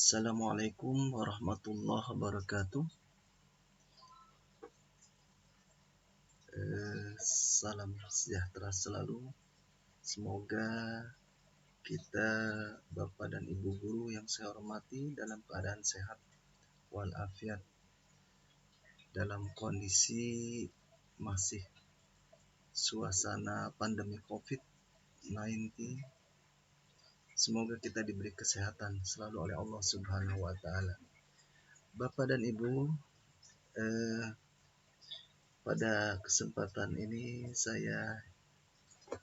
Assalamualaikum warahmatullahi wabarakatuh. Salam sejahtera selalu. Semoga kita, Bapak dan Ibu guru yang saya hormati, dalam keadaan sehat walafiat dalam kondisi masih suasana pandemi COVID-19. Semoga kita diberi kesehatan selalu oleh Allah Subhanahu wa Ta'ala. Bapak dan Ibu, pada kesempatan ini saya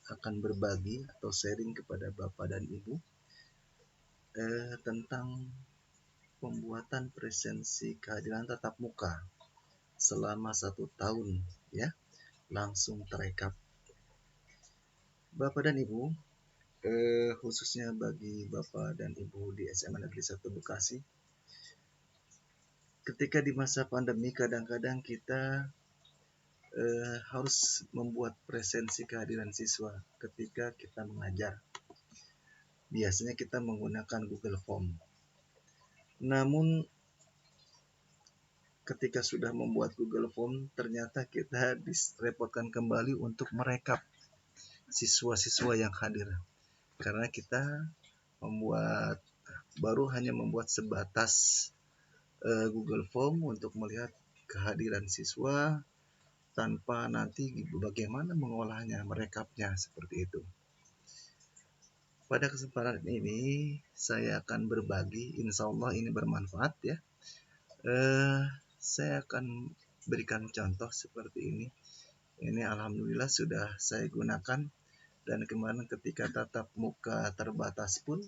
akan berbagi atau sharing kepada Bapak dan Ibu tentang pembuatan presensi kehadiran tatap muka selama 1 tahun, ya, langsung terekap. Bapak dan Ibu, khususnya bagi Bapak dan Ibu di SMA Negeri 1 Bekasi, ketika di masa pandemi kadang-kadang kita harus membuat presensi kehadiran siswa ketika kita mengajar. Biasanya kita menggunakan Google Form. Namun ketika sudah membuat Google Form, ternyata kita direpotkan kembali untuk merekap siswa-siswa yang hadir. Karena kita baru hanya membuat sebatas Google Form untuk melihat kehadiran siswa tanpa nanti bagaimana mengolahnya, merekapnya seperti itu. Pada kesempatan ini saya akan berbagi, insya Allah ini bermanfaat, ya. Saya akan berikan contoh seperti ini. Ini alhamdulillah sudah saya gunakan, dan kemarin ketika tatap muka terbatas pun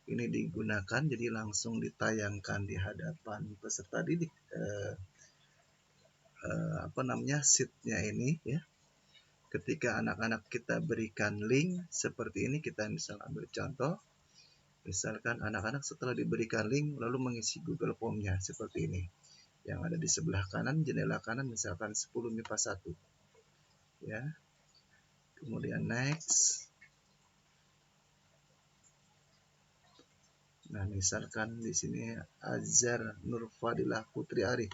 ini digunakan, jadi langsung ditayangkan di hadapan peserta didik sheet-nya ini, ya. Ketika anak-anak kita berikan link seperti ini, kita misalnya ambil contoh, misalkan anak-anak setelah diberikan link lalu mengisi Google Form-nya seperti ini. Yang ada di sebelah kanan, jendela kanan, misalkan 10 MIPA 1, ya. Kemudian next. Nah, misalkan di sini Azhar Nurfadilah Putri Arif.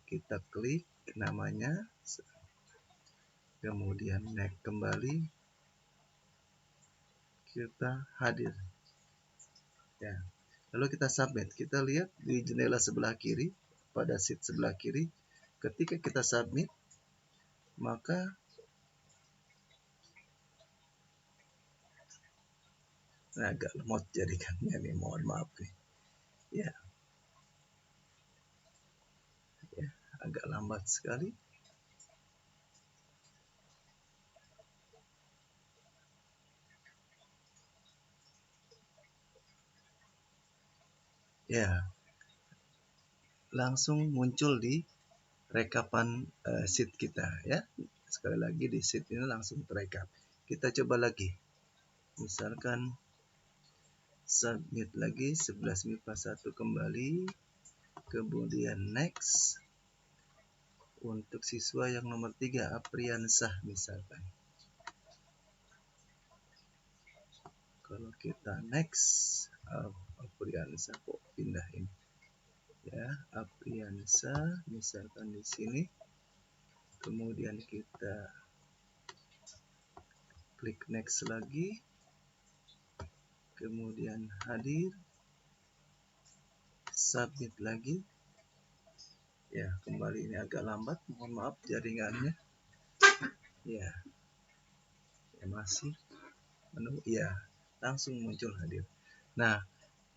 Kita klik namanya, kemudian next kembali, kita hadir, ya. Lalu kita submit. Kita lihat di jendela sebelah kiri, pada sheet sebelah kiri, ketika kita submit, maka agak lemot jadikannya nih, mohon maaf nih, ya, agak lambat sekali. Ya, langsung muncul di rekapan sheet kita, ya. Sekali lagi di sheet ini langsung terekap. Kita coba lagi, misalkan submit lagi 11 MIPA 1 kembali, kemudian next. Untuk siswa yang nomor 3, Apriansah misalkan. Kalau kita next, Apriansah kok pindah ini, ya, Apriansah misalkan di sini. Kemudian kita klik next lagi, kemudian hadir, submit lagi, ya. Kembali ini agak lambat, mohon maaf jaringannya, ya. Masih menunggu, ya, langsung muncul hadir. Nah,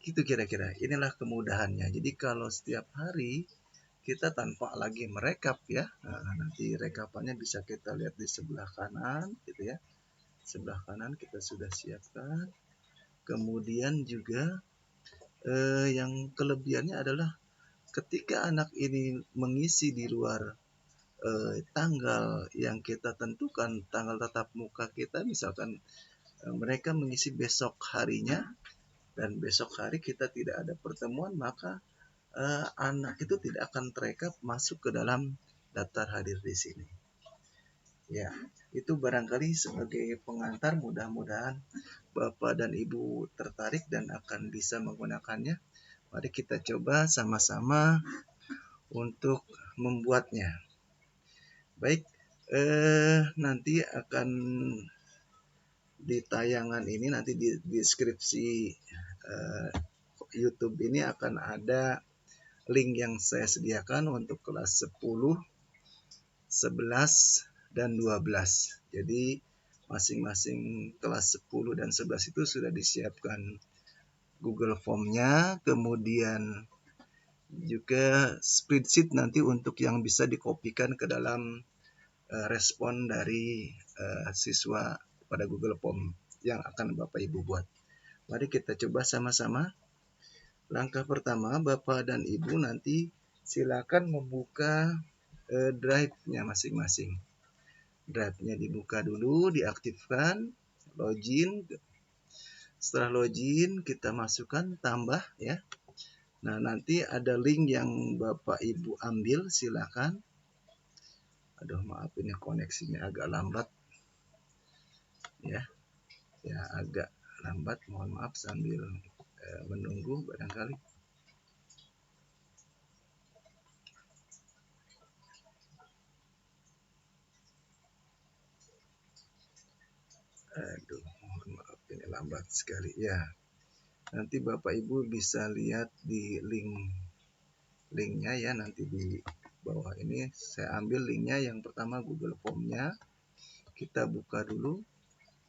gitu kira-kira, inilah kemudahannya. Jadi kalau setiap hari kita tanpa lagi merekap, ya, nanti rekapannya bisa kita lihat di sebelah kanan, gitu ya. Sebelah kanan kita sudah siapkan. Kemudian juga yang kelebihannya adalah ketika anak ini mengisi di luar tanggal yang kita tentukan, tanggal tatap muka kita, misalkan mereka mengisi besok harinya, dan besok hari kita tidak ada pertemuan, maka anak itu tidak akan terekap masuk ke dalam daftar hadir di sini. Ya, itu barangkali sebagai pengantar, mudah-mudahan Bapak dan Ibu tertarik dan akan bisa menggunakannya. Mari kita coba sama-sama untuk membuatnya. Baik, nanti akan di tayangan ini, nanti di deskripsi YouTube ini akan ada link yang saya sediakan untuk kelas 10, 11, dan 12. Jadi masing-masing kelas 10 dan 11 itu sudah disiapkan Google Form-nya, kemudian juga spreadsheet nanti untuk yang bisa dikopikan ke dalam respon dari siswa pada Google Form yang akan Bapak Ibu buat. Mari kita coba sama-sama. Langkah pertama, Bapak dan Ibu nanti silakan membuka drive-nya masing-masing. Drive-nya dibuka dulu, diaktifkan, login. Setelah login, kita masukkan tambah ya. Nah, nanti ada link yang Bapak Ibu ambil, silakan. Aduh, maaf ini koneksinya agak lambat. Ya, agak lambat, mohon maaf sambil menunggu barangkali. Aduh, mohon maaf ini lambat sekali. Ya, nanti Bapak Ibu bisa lihat di linknya ya, nanti di bawah ini saya ambil linknya. Yang pertama Google Form-nya, kita buka dulu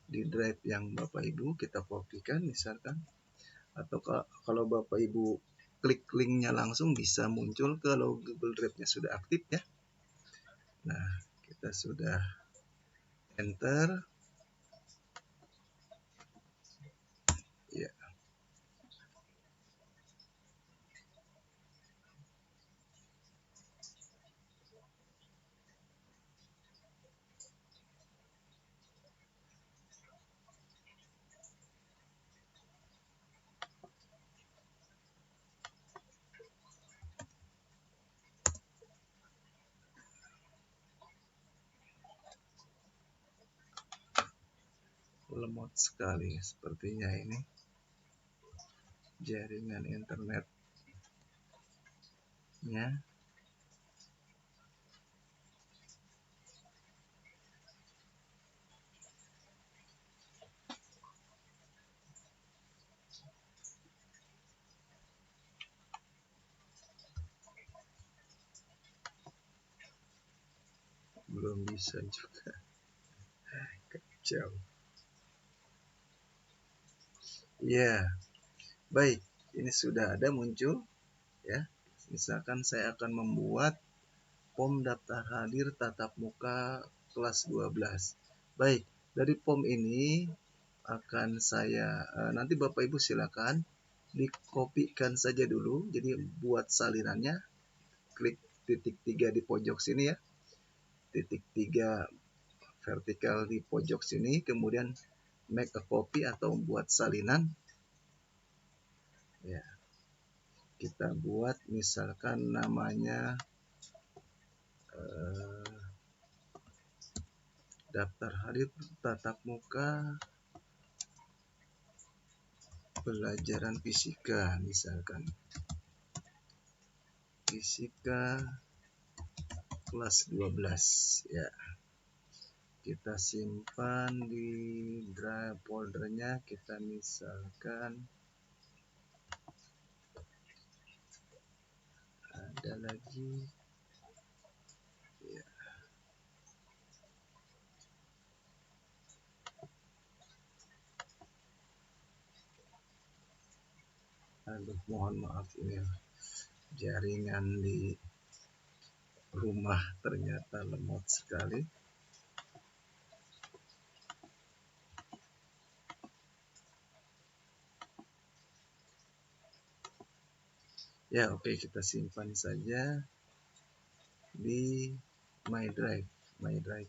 di drive yang Bapak Ibu, kita kopikan misalkan, atau kalau Bapak Ibu klik linknya langsung bisa muncul kalau Google Drive-nya sudah aktif ya. Nah, kita sudah enter ya. Lemot sekali sepertinya ini jaringan internetnya. Belum bisa juga, kacau ya. Baik, ini sudah ada muncul ya. Misalkan saya akan membuat form daftar hadir tatap muka kelas 12. Baik, dari form ini akan saya nanti Bapak Ibu silakan dikopikan saja dulu. Jadi buat salinannya, klik titik 3 di pojok sini ya. Titik 3 vertikal di pojok sini, kemudian make a copy atau buat salinan. Ya, kita buat misalkan namanya daftar hadir tatap muka pelajaran fisika, misalkan fisika kelas 12 ya. Kita simpan di drive foldernya, kita misalkan ada lagi ya. Aduh, mohon maaf ini jaringan di rumah ternyata lemot sekali. Ya, oke, kita simpan saja di my drive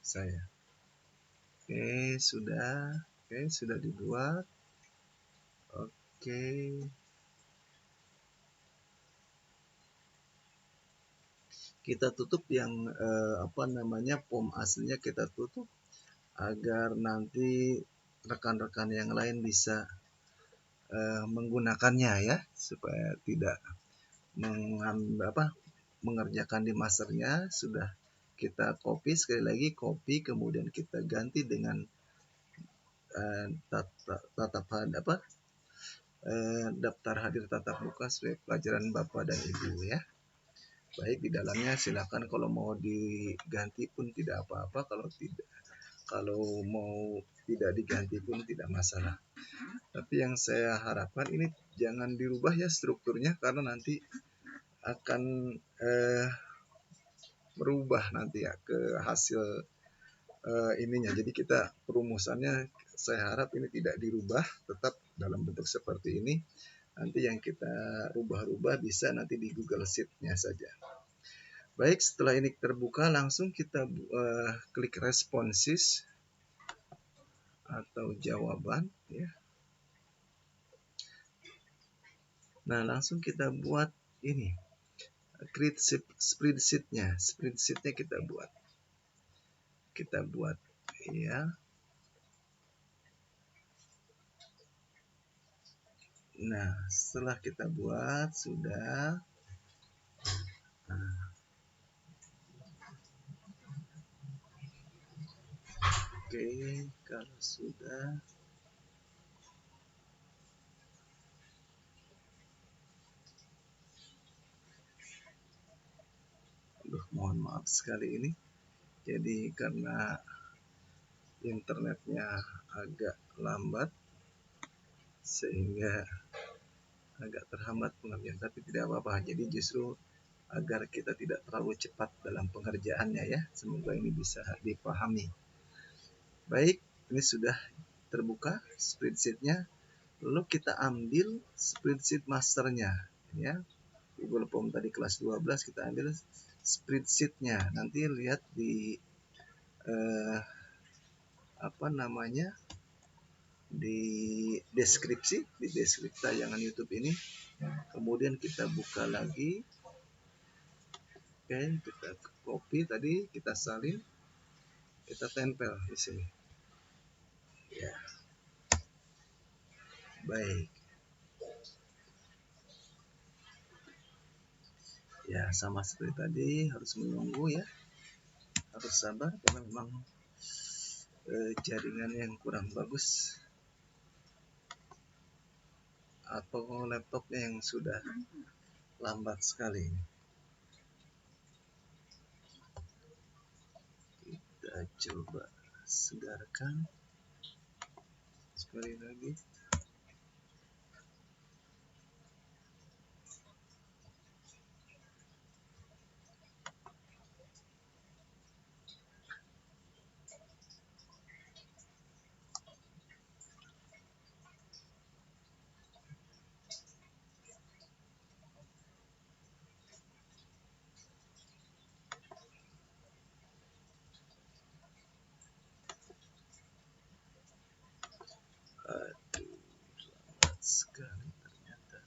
saya. Oke, sudah dibuat. Oke. Kita tutup yang form aslinya kita tutup agar nanti rekan-rekan yang lain bisa menggunakannya ya, supaya tidak mengerjakan di masternya. Sudah kita copy, sekali lagi copy, kemudian kita ganti dengan daftar hadir tatap muka sesuai pelajaran Bapak dan Ibu ya. Baik, di dalamnya silakan kalau mau diganti pun tidak apa-apa, kalau mau tidak diganti pun tidak masalah. Tapi yang saya harapkan ini jangan dirubah ya strukturnya, karena nanti akan merubah nanti ya ke hasil ininya. Jadi kita perumusannya saya harap ini tidak dirubah, tetap dalam bentuk seperti ini. Nanti yang kita rubah-rubah bisa nanti di Google Sheet-nya saja. Baik, setelah ini terbuka langsung kita klik responses atau jawaban ya. Nah, langsung kita buat ini, create spreadsheet-nya. Spreadsheet-nya kita buat ya. Nah, setelah kita buat sudah. Oke, kalau sudah, mohon maaf sekali ini. Jadi karena internetnya agak lambat sehingga agak terhambat pengerjaan, tapi tidak apa-apa. Jadi justru agar kita tidak terlalu cepat dalam pengerjaannya ya. Semoga ini bisa dipahami. Baik, ini sudah terbuka spreadsheet-nya. Lalu kita ambil spreadsheet masternya ya. Google Form tadi kelas 12 kita ambil spreadsheet-nya. Nanti lihat di di deskripsi tayangan YouTube ini. Kemudian kita buka lagi. Oke, kita copy tadi, kita salin, kita tempel di sini. Ya. Baik. Ya, sama seperti tadi, harus menunggu ya. Harus sabar karena memang jaringan yang kurang bagus atau laptopnya yang sudah lambat sekali. Kita coba segarkan sekali lagi. Aduh, lambat sekali ternyata.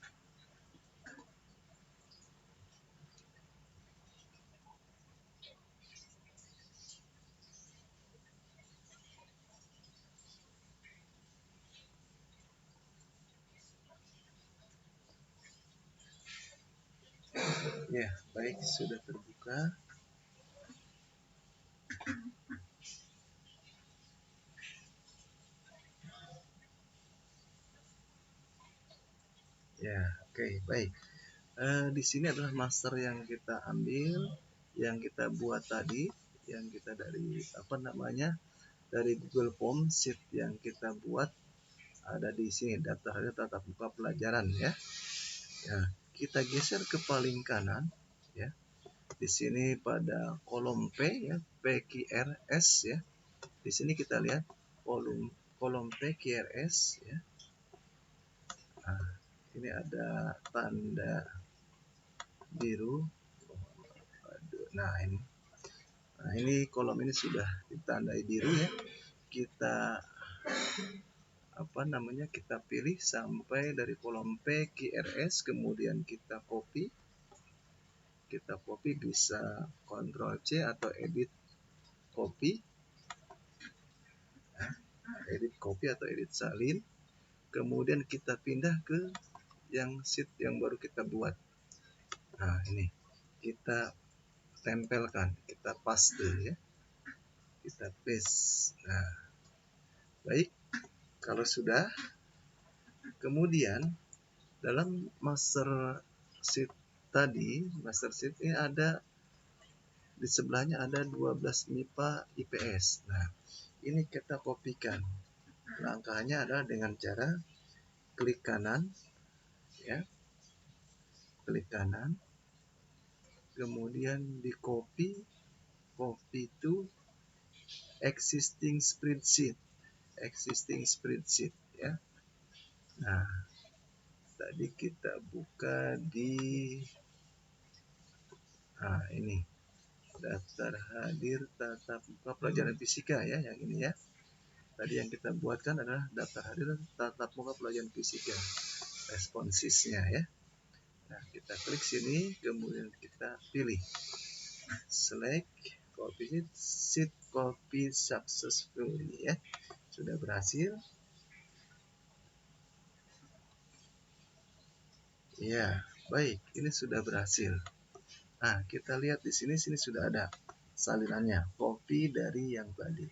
Ya, baik, sudah terbuka. Ya, oke, baik. Di sini adalah master yang kita ambil, yang kita buat tadi, yang kita dari dari Google Form sheet yang kita buat ada di sini daftarnya tatap muka pelajaran ya. Ya, kita geser ke paling kanan ya. Di sini pada kolom P ya, PQRS ya. Di sini kita lihat kolom PQRS ya. Nah, ini ada tanda biru. Nah, ini kolom ini sudah ditandai biru ya. Kita kita pilih sampai dari kolom PQRS, kemudian kita copy bisa Ctrl C atau edit copy atau edit salin. kemudian kita pindah ke yang sheet yang baru kita buat. Nah, ini kita tempelkan, kita paste ya, kita paste. Nah, baik, kalau sudah, kemudian dalam master sheet tadi, master sheet ini ada di sebelahnya ada 12 MIPA IPS. Nah, ini kita kopikan. Langkahnya adalah dengan cara klik kanan ya, klik kanan, kemudian di copy to existing spreadsheet ya. Nah, tadi kita buka di ini daftar hadir tatap muka pelajaran fisika ya, yang ini ya. Tadi yang kita buatkan adalah daftar hadir tatap muka pelajaran fisika, responsisnya ya. Nah, kita klik sini, kemudian kita pilih select copy sheet, copy successfully ya. Sudah berhasil. Ya, baik, ini sudah berhasil. Nah, kita lihat di sini sudah ada salinannya, copy dari yang tadi.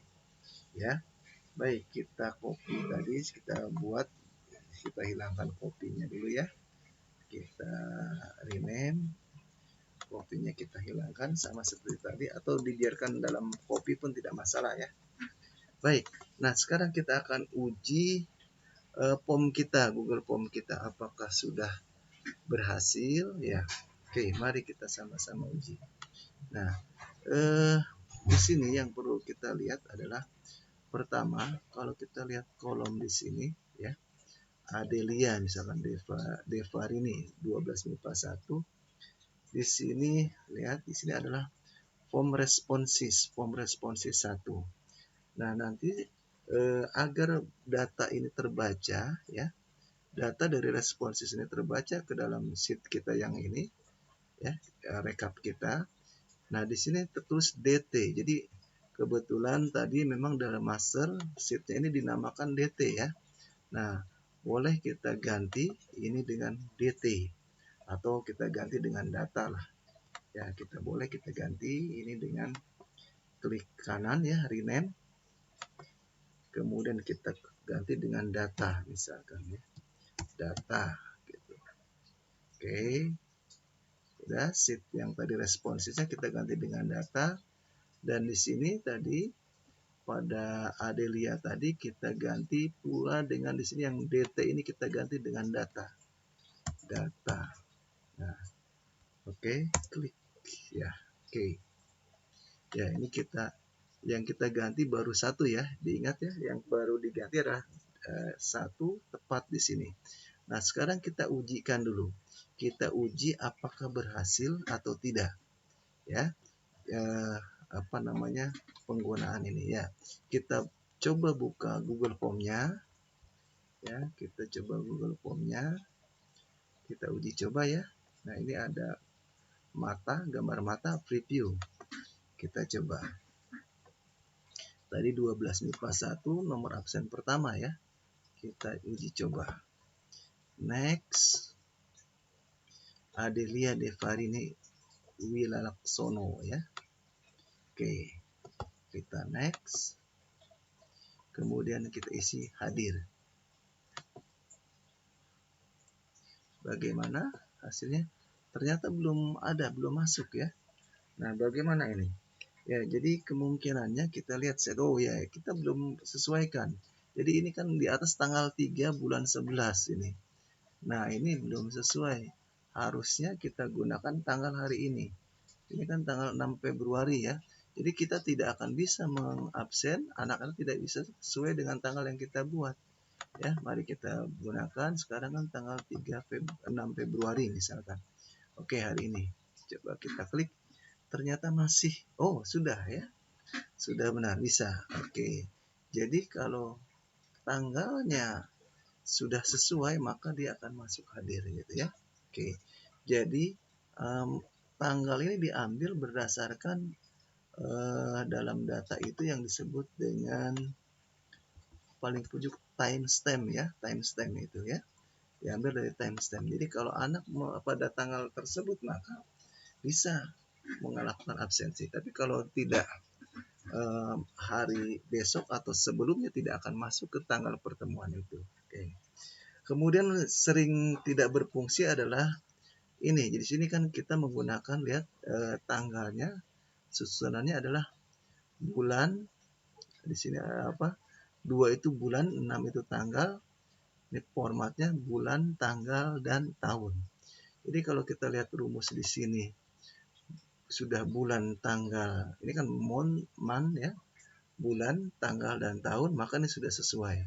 Ya. Baik, kita copy tadi, kita buat, kita hilangkan kopinya dulu ya. Kita rename, kopinya kita hilangkan sama seperti tadi, atau dibiarkan dalam copy pun tidak masalah ya. Baik, nah sekarang kita akan uji form kita, Google Form kita, apakah sudah berhasil ya. Oke, mari kita sama-sama uji. Nah, di sini yang perlu kita lihat adalah pertama, kalau kita lihat kolom di sini ya, Adelia misalkan Devarini 12 MIPA 1. Di sini lihat, di sini adalah form responses 1. Nah, nanti agar data ini terbaca ya, data dari responses ini terbaca ke dalam sheet kita yang ini ya, rekap kita. Nah, di sini tertulis DT. Jadi kebetulan tadi memang dalam master sheet-nya ini dinamakan DT ya. Nah, boleh kita ganti ini dengan DT atau kita ganti dengan data lah. Ya, kita boleh kita ganti ini dengan klik kanan ya, rename. Kemudian kita ganti dengan data misalkan ya. Data gitu. Oke. Udah, sheet yang tadi responsesnya kita ganti dengan data, dan di sini tadi pada Adelia tadi kita ganti pula dengan di sini yang DT ini kita ganti dengan data. Nah, oke, klik ya. Oke. Ya, ini yang kita ganti baru satu ya. Diingat ya, yang baru diganti adalah satu tepat di sini. Nah, sekarang kita ujikan dulu. Kita uji apakah berhasil atau tidak. Ya. Penggunaan ini ya. Kita coba buka Google Form-nya. Ya, kita coba Google Form-nya. Kita uji coba ya. Nah, ini ada gambar mata preview. Kita coba. Tadi 12 MIPA 1 nomor absen pertama ya. Kita uji coba. Next. Adelia Devarini Wilalaksono ya. Oke. Kita next. Kemudian kita isi hadir. Bagaimana hasilnya? Ternyata belum masuk ya. Nah, bagaimana ini? Ya, jadi kemungkinannya kita lihat ya, kita belum sesuaikan. Jadi ini kan di atas tanggal 3 bulan 11 ini. Nah, ini belum sesuai. Harusnya kita gunakan tanggal hari ini. Ini kan tanggal 6 Februari ya. Jadi kita tidak akan bisa mengabsen, anak-anak tidak bisa sesuai dengan tanggal yang kita buat. Ya, mari kita gunakan sekarang kan tanggal 6 Februari misalkan. Oke, hari ini. Coba kita klik. Ternyata masih, sudah ya. Sudah benar, bisa. Oke. Jadi kalau tanggalnya sudah sesuai, maka dia akan masuk hadir gitu ya. Oke. Jadi tanggal ini diambil berdasarkan dalam data itu yang disebut dengan paling pojok timestamp ya, timestamp itu ya. Diambil dari timestamp. Jadi kalau anak pada tanggal tersebut maka bisa melakukan absensi. Tapi kalau tidak hari besok atau sebelumnya tidak akan masuk ke tanggal pertemuan itu. Oke. Kemudian sering tidak berfungsi adalah ini. Jadi sini kan kita menggunakan lihat tanggalnya, susunannya adalah bulan. Di sini apa? 2 itu bulan, 6 itu tanggal. Ini formatnya bulan, tanggal, dan tahun. Jadi kalau kita lihat rumus di sini sudah bulan, tanggal, ini kan month ya, bulan, tanggal, dan tahun, maka ini sudah sesuai.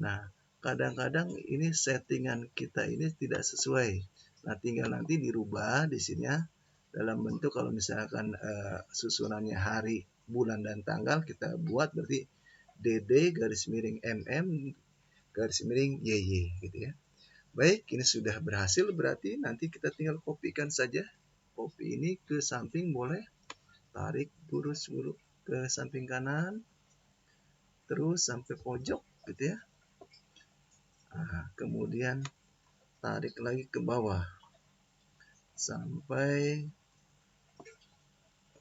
Nah, kadang-kadang ini settingan kita ini tidak sesuai. Nah, tinggal nanti dirubah di sini ya, dalam bentuk kalau misalkan susunannya hari, bulan, dan tanggal kita buat berarti DD garis miring MM garis miring YY gitu ya. Baik, ini sudah berhasil, berarti nanti kita tinggal kopikan saja. Copy ini ke samping boleh, tarik lurus dulu ke samping kanan, terus sampai pojok gitu ya. Nah, kemudian tarik lagi ke bawah sampai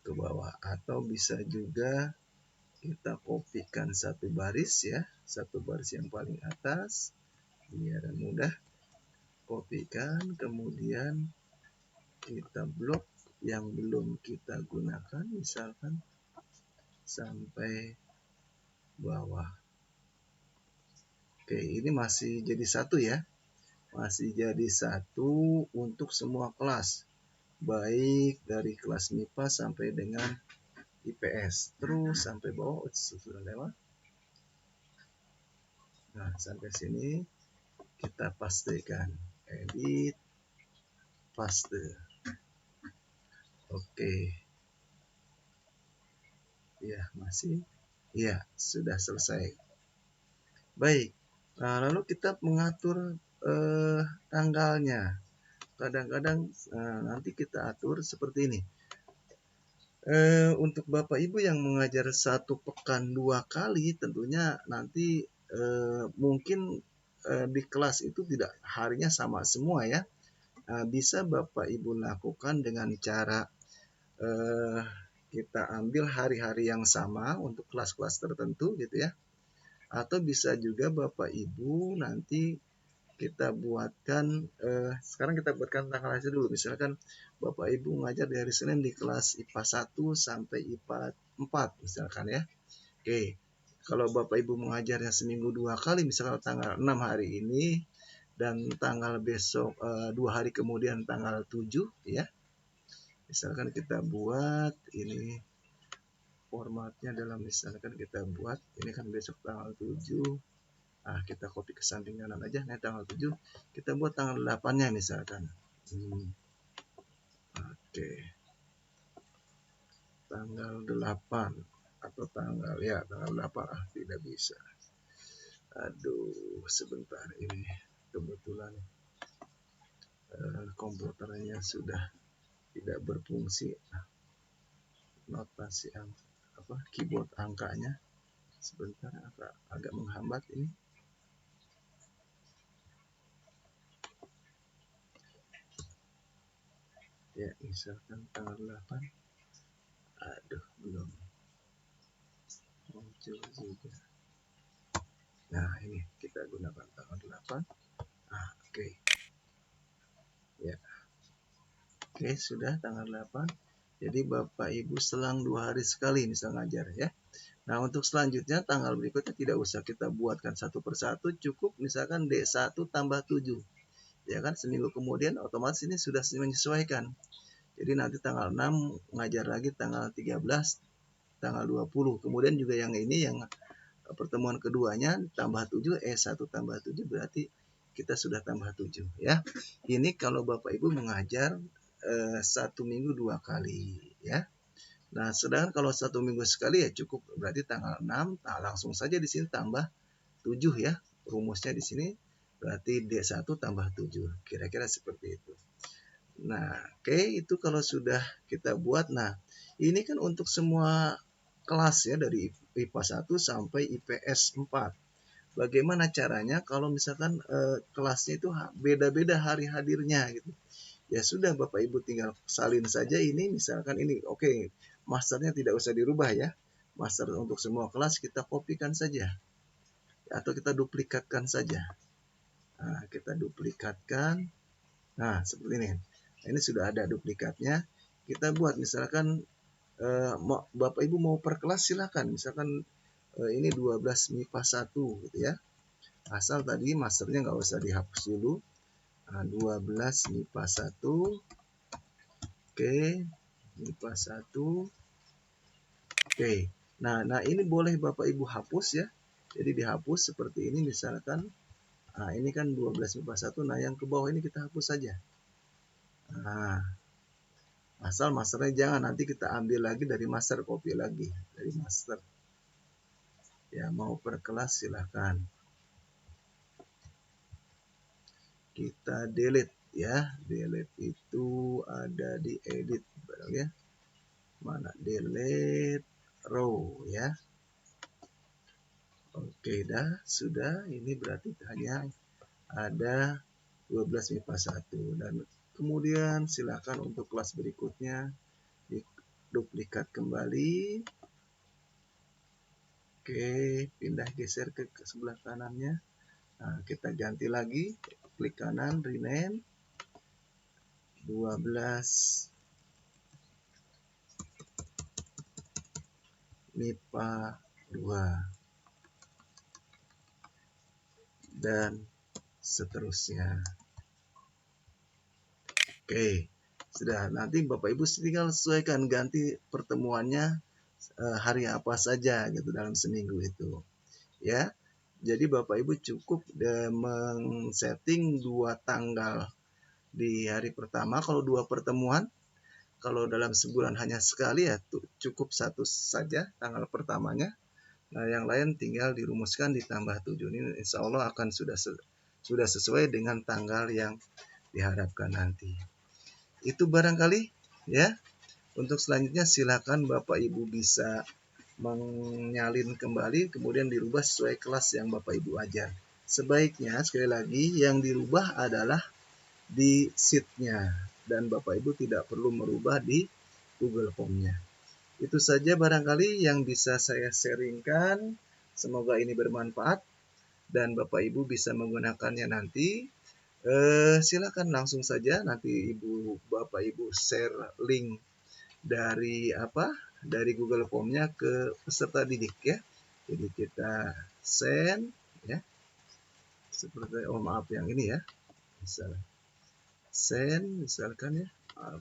ke bawah, atau bisa juga kita kopikan satu baris ya, satu baris yang paling atas biar mudah. Kopikan, kemudian kita blok yang belum kita gunakan, misalkan sampai bawah. Oke, ini masih jadi satu ya, masih jadi satu untuk semua kelas, baik dari kelas MIPA sampai dengan IPS, terus sampai bawah sudah lewat. Nah, sampai sini kita pastikan, edit, paste. Oke. Ya, masih. Ya, sudah selesai. Baik. Nah, lalu kita mengatur tanggalnya. Kadang-kadang nanti kita atur seperti ini. Untuk Bapak Ibu yang mengajar 1 pekan 2 kali, tentunya nanti mungkin di kelas itu tidak harinya sama semua ya. Bisa Bapak Ibu lakukan dengan cara kita ambil hari-hari yang sama untuk kelas-kelas tertentu gitu ya. Atau bisa juga Bapak Ibu nanti kita buatkan, sekarang kita buatkan tanggal aja dulu. Misalkan Bapak Ibu ngajar dari Senin di kelas IPA 1 sampai IPA 4 misalkan ya. Oke, kalau Bapak Ibu mengajarnya seminggu 2 kali, misalkan tanggal 6 hari ini dan tanggal besok 2 hari kemudian tanggal 7 ya. Misalkan kita buat ini formatnya dalam, misalkan kita buat ini kan besok tanggal 7. Nah, kita copy ke samping kanan aja. Nah, tanggal 7 kita buat tanggal 8-nya misalkan. Oke. Tanggal 8 atau tanggal 8 tidak bisa. Aduh, sebentar ini kebetulan komputernya sudah tidak berfungsi. Notasi keyboard angkanya sebentar agak menghambat ini. Ya, misalkan tanggal 8. Aduh, belum muncul juga. Nah, ini kita gunakan tanggal 8. Oke. Ya. Oke, sudah tanggal 8. Jadi Bapak Ibu selang 2 hari sekali misal ngajar ya. Nah, untuk selanjutnya tanggal berikutnya tidak usah kita buatkan satu persatu, cukup misalkan D1 tambah 7. Ya kan, seminggu kemudian otomatis ini sudah menyesuaikan. Jadi nanti tanggal 6 ngajar lagi tanggal 13, tanggal 20. Kemudian juga yang ini yang pertemuan keduanya tambah 7, 1 tambah 7 berarti kita sudah tambah 7 ya. Ini kalau Bapak Ibu mengajar 1 minggu 2 kali ya. Nah, sedangkan kalau 1 minggu sekali ya cukup, berarti tanggal 6, nah langsung saja di sini tambah 7 ya. Rumusnya di sini berarti D1 tambah 7. Kira-kira seperti itu. Nah, oke, itu kalau sudah kita buat. Nah, ini kan untuk semua kelas ya, dari IPA 1 sampai IPS 4. bagaimana caranya kalau misalkan kelasnya itu beda-beda hari hadirnya gitu. Ya sudah, Bapak Ibu tinggal salin saja ini, misalkan ini oke, masternya tidak usah dirubah ya. Master untuk semua kelas kita kopikan saja atau kita duplikatkan saja. Nah, kita duplikatkan. Nah, seperti ini. Ini sudah ada duplikatnya. Kita buat misalkan Bapak Ibu mau per kelas silakan. Misalkan ini 12 MIPA 1 gitu ya. Asal tadi masternya nggak usah dihapus dulu. Nah, 12 MIPA 1. Oke, MIPA 1. Oke. Nah, ini boleh Bapak Ibu hapus ya. Jadi dihapus seperti ini misalkan. Nah, ini kan 12 MIPA 1. Nah, yang ke bawah ini kita hapus saja. Nah, asal masternya jangan nanti kita ambil lagi dari master, copy lagi dari master. Ya, mau per kelas silahkan. Kita delete ya. Delete itu ada di edit ya. Mana delete row ya. Oke, dah sudah. Ini berarti hanya ada 12 MIPA 1 dan kemudian silakan untuk kelas berikutnya diduplikat kembali. Oke, pindah geser ke sebelah kanannya. Nah, kita ganti lagi, klik kanan, rename 12 MIPA 2 dan seterusnya. Oke, sudah. Nanti Bapak Ibu tinggal sesuaikan ganti pertemuannya hari apa saja gitu dalam seminggu itu. Ya. Jadi Bapak Ibu cukup men-setting 2 tanggal di hari pertama. Kalau 2 pertemuan, kalau dalam sebulan hanya sekali ya cukup 1 saja tanggal pertamanya. Nah, yang lain tinggal dirumuskan ditambah 7. Ini insya Allah akan sudah sesuai dengan tanggal yang diharapkan nanti. Itu barangkali ya. Untuk selanjutnya silakan Bapak Ibu bisa menyalin kembali kemudian dirubah sesuai kelas yang Bapak Ibu ajar. Sebaiknya sekali lagi yang dirubah adalah di sheet-nya dan Bapak Ibu tidak perlu merubah di Google Form-nya. Itu saja barangkali yang bisa saya sharingkan. Semoga ini bermanfaat dan Bapak Ibu bisa menggunakannya nanti. Silakan langsung saja nanti Bapak Ibu share link dari dari Google Form-nya ke peserta didik ya. Jadi kita send ya. Seperti maaf yang ini ya. Send misalkan ya. Maaf.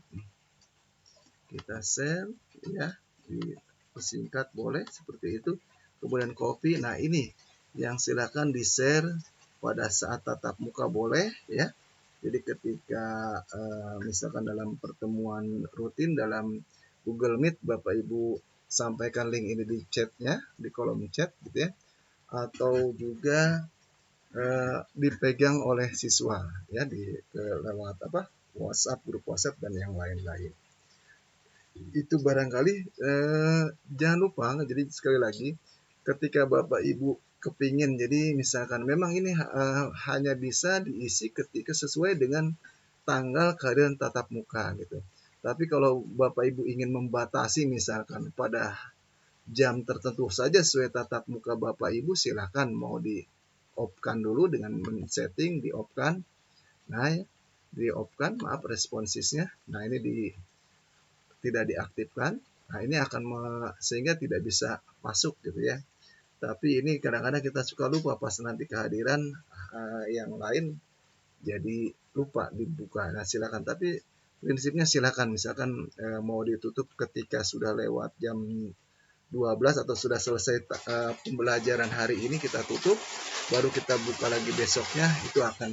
Kita send ya. Disingkat boleh seperti itu. Kemudian copy. Nah, ini yang silakan di-share pada saat tatap muka boleh ya. Jadi ketika misalkan dalam pertemuan rutin dalam Google Meet Bapak Ibu sampaikan link ini di chatnya, di kolom chat gitu ya. Atau juga dipegang oleh siswa ya lewat WhatsApp, grup WhatsApp dan yang lain-lain. Itu barangkali jangan lupa, jadi sekali lagi ketika Bapak Ibu kepingin, jadi misalkan memang ini hanya bisa diisi ketika sesuai dengan tanggal kehadiran tatap muka gitu. Tapi kalau Bapak Ibu ingin membatasi misalkan pada jam tertentu saja sesuai tatap muka Bapak Ibu, silakan mau di off-kan dulu dengan men-setting di off-kan. Nah, di off-kan, maaf responsisnya. Nah, ini tidak diaktifkan. Nah, ini akan sehingga tidak bisa masuk gitu ya. Tapi ini kadang-kadang kita suka lupa pas nanti kehadiran yang lain jadi lupa dibuka. Nah, silakan. Tapi prinsipnya silakan. Misalkan mau ditutup ketika sudah lewat jam 12 atau sudah selesai pembelajaran hari ini kita tutup, baru kita buka lagi besoknya, itu akan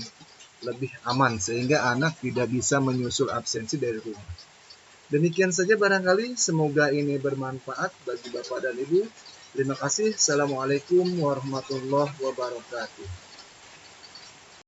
lebih aman sehingga anak tidak bisa menyusul absensi dari rumah. Demikian saja barangkali, semoga ini bermanfaat bagi Bapak dan Ibu. Terima kasih. Assalamualaikum warahmatullahi wabarakatuh.